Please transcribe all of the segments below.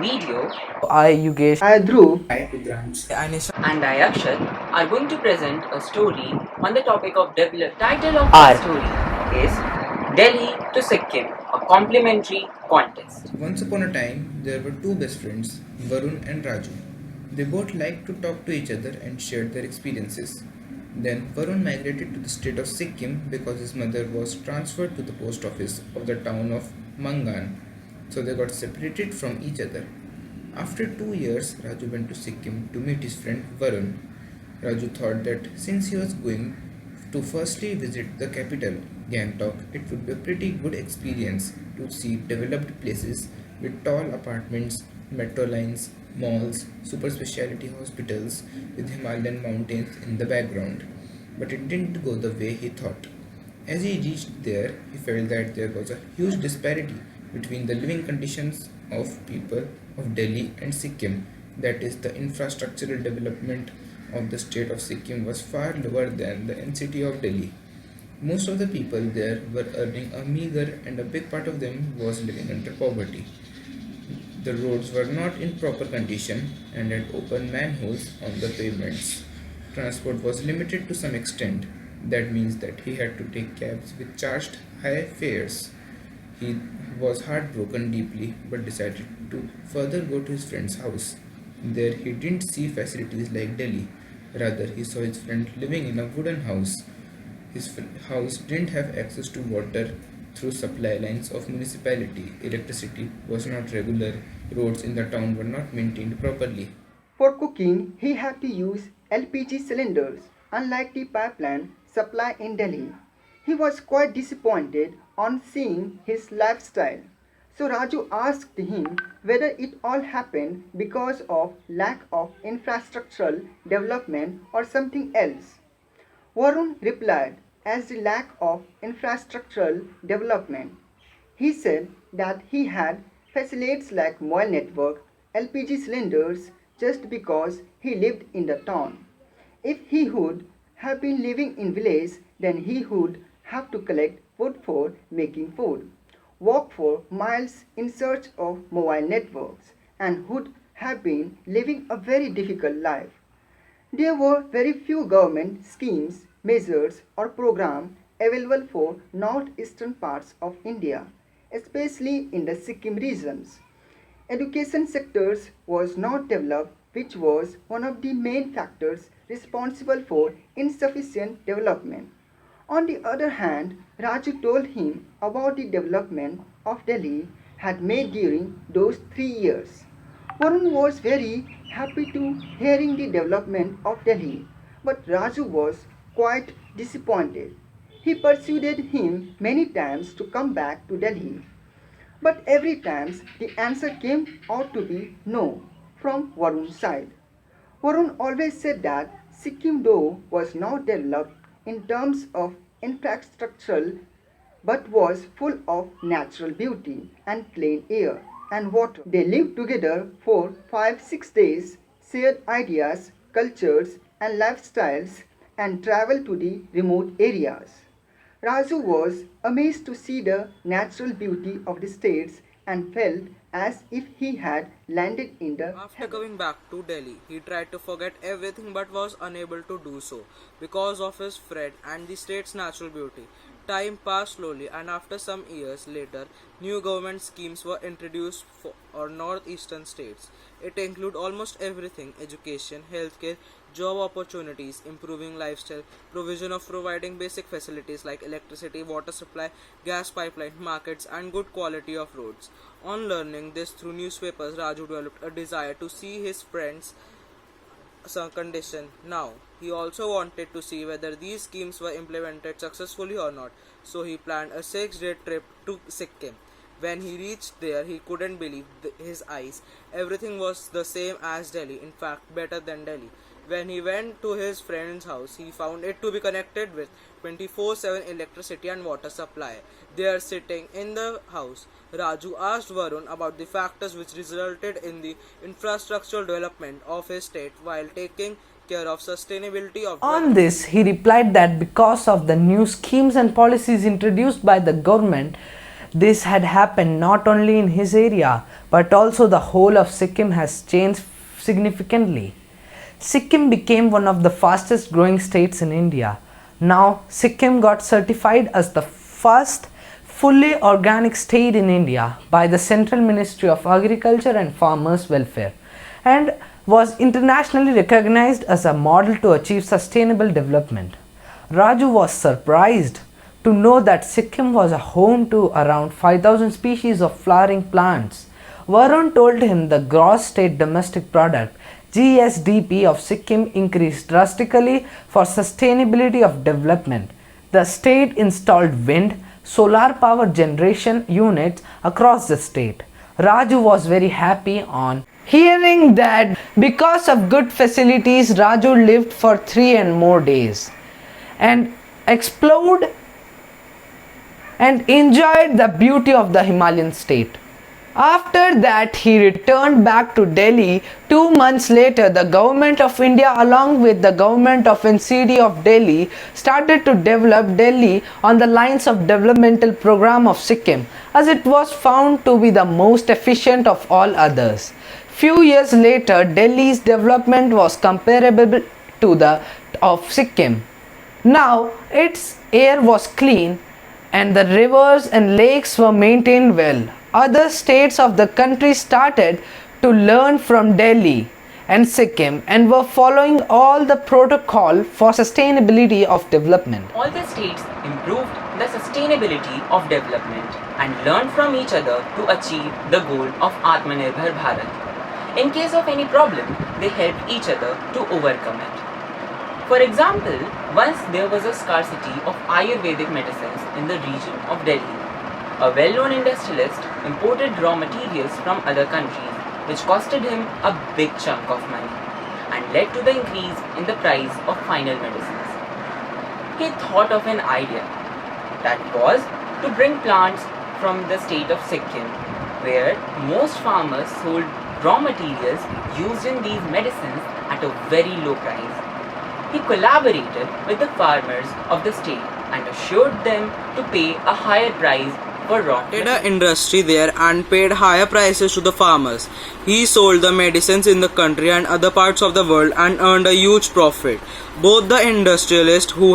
video, I, Yugesh, I, Dhruv, Hi, Rudransh. and I, Akshat, are going to present a story on the topic of develop. Title of R. the story is Delhi to Sikkim, a complimentary contest. Once upon a time, there were two best friends, Varun and Raju. They both liked to talk to each other and shared their experiences. Then Varun migrated to the state of Sikkim because his mother was transferred to the post office of the town of Mangan, so they got separated from each other. After 2 years, Raju went to Sikkim to meet his friend Varun. Raju thought that since he was going to firstly visit the capital, Gangtok, it would be a pretty good experience to see developed places with tall apartments, metro lines, malls, super specialty hospitals with Himalayan mountains in the background. But it didn't go the way he thought. As he reached there, he felt that there was a huge disparity between the living conditions of people of Delhi and Sikkim. That is, the infrastructural development of the state of Sikkim was far lower than the city of Delhi. Most of the people there were earning a meager, and a big part of them was living under poverty. The roads were not in proper condition and had open manholes on the pavements. Transport was limited to some extent. That means that he had to take cabs which charged high fares. He was heartbroken deeply but decided to further go to his friend's house. There he didn't see facilities like Delhi. Rather, he saw his friend living in a wooden house. His house didn't have access to water through supply lines of municipality. Electricity was not regular. Roads in the town were not maintained properly. for cooking, he had to use LPG cylinders, unlike the pipeline supply in Delhi. He was quite disappointed on seeing his lifestyle. So Raju asked him whether it all happened because of lack of infrastructural development or something else. Varun replied, as the lack of infrastructural development. He said that he had facilities like mobile network, LPG cylinders just because he lived in the town. If he would have been living in village, then he would have to collect wood for making food, walk for miles in search of mobile networks, and would have been living a very difficult life. There were very few government schemes, measures, or programs available for northeastern parts of India, especially in the Sikkim regions. Education sectors was not developed, which was one of the main factors responsible for insufficient development. On the other hand, Raju told him about the development of Delhi had made during those 3 years. Varun was very happy to hearing the development of Delhi, but Raju was quite disappointed. He persuaded him many times to come back to Delhi, but every time the answer came out to be no from Varun's side. Varun always said that Sikkim though was not developed in terms of infrastructural but was full of natural beauty and clean air and water. They lived together for 5 6 days, shared ideas, cultures, and lifestyles, and traveled to the remote areas. Raju was amazed to see the natural beauty of the states and felt as if he had landed in the After going back to Delhi, he tried to forget everything but was unable to do so because of his friend and the state's natural beauty. Time passed slowly, and after some years later, new government schemes were introduced for our northeastern states. It included almost everything: education, healthcare, job opportunities, improving lifestyle, provision of providing basic facilities like electricity, water supply, gas pipeline, markets, and good quality of roads. On learning this through newspapers, Raju developed a desire to see his friends' some condition. Now, he also wanted to see whether these schemes were implemented successfully or not, so he planned a 6-day trip to Sikkim. When he reached there, he couldn't believe his eyes. Everything was the same as Delhi, in fact, better than Delhi. When he went to his friend's house, he found it to be connected with 24/7 electricity and water supply. There, sitting in the house, Raju asked Varun about the factors which resulted in the infrastructural development of his state while taking care of sustainability of On this, he replied that because of the new schemes and policies introduced by the government, this had happened not only in his area but also the whole of Sikkim has changed significantly. Sikkim became one of the fastest growing states in India. Now, Sikkim got certified as the first fully organic state in India by the Central Ministry of Agriculture and Farmers Welfare and was internationally recognized as a model to achieve sustainable development. Raju was surprised to know that Sikkim was a home to around 5,000 species of flowering plants. Varun told him the gross state domestic product GSDP of Sikkim increased drastically for sustainability of development. The state installed wind, solar power generation units across the state. Raju was very happy on hearing that because of good facilities Raju lived for 3 and more days and explored and enjoyed the beauty of the Himalayan state. After that, he returned back to Delhi. 2 months later, the government of India along with the government of NCD of Delhi started to develop Delhi on the lines of developmental program of Sikkim as it was found to be the most efficient of all others. Few years later, Delhi's development was comparable to that of Sikkim. Now, its air was clean and the rivers and lakes were maintained well. Other states of the country started to learn from Delhi and Sikkim and were following all the protocol for sustainability of development. All the states improved the sustainability of development and learned from each other to achieve the goal of Atmanirbhar Bharat. In case of any problem, they helped each other to overcome it. For example, once there was a scarcity of Ayurvedic medicines in the region of Delhi. A well-known industrialist imported raw materials from other countries which costed him a big chunk of money and led to the increase in the price of final medicines. He thought of an idea that was to bring plants from the state of Sikkim where most farmers sold raw materials used in these medicines at a very low price. He collaborated with the farmers of the state and assured them to pay a higher price for raw Started an industry there and paid higher prices to the farmers. He sold the medicines in the country and other parts of the world and earned a huge profit. Both the industrialist who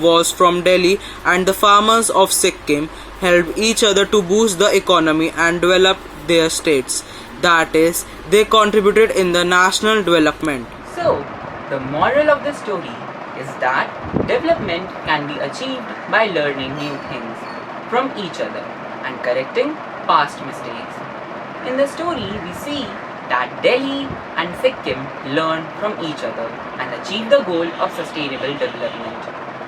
was from Delhi and the farmers of Sikkim helped each other to boost the economy and develop their states. That is, they contributed in the national development. So, the moral of the story is that development can be achieved by learning new things from each other and correcting past mistakes. In the story, we see that Delhi and Sikkim learned from each other and achieved the goal of sustainable development.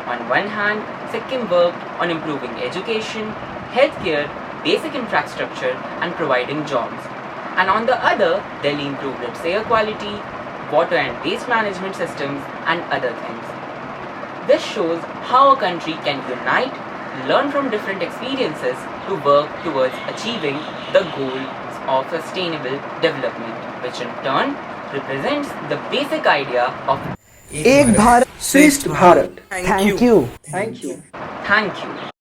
On one hand, Sikkim worked on improving education, healthcare, basic infrastructure and providing jobs. And on the other, Delhi improved its air quality, water and waste management systems and other things. This shows how a country can unite, learn from different experiences to work towards achieving the goals of sustainable development, which in turn represents the basic idea of Ek Bharat, Shrestha Bharat. Thank you. Thank you. thank you.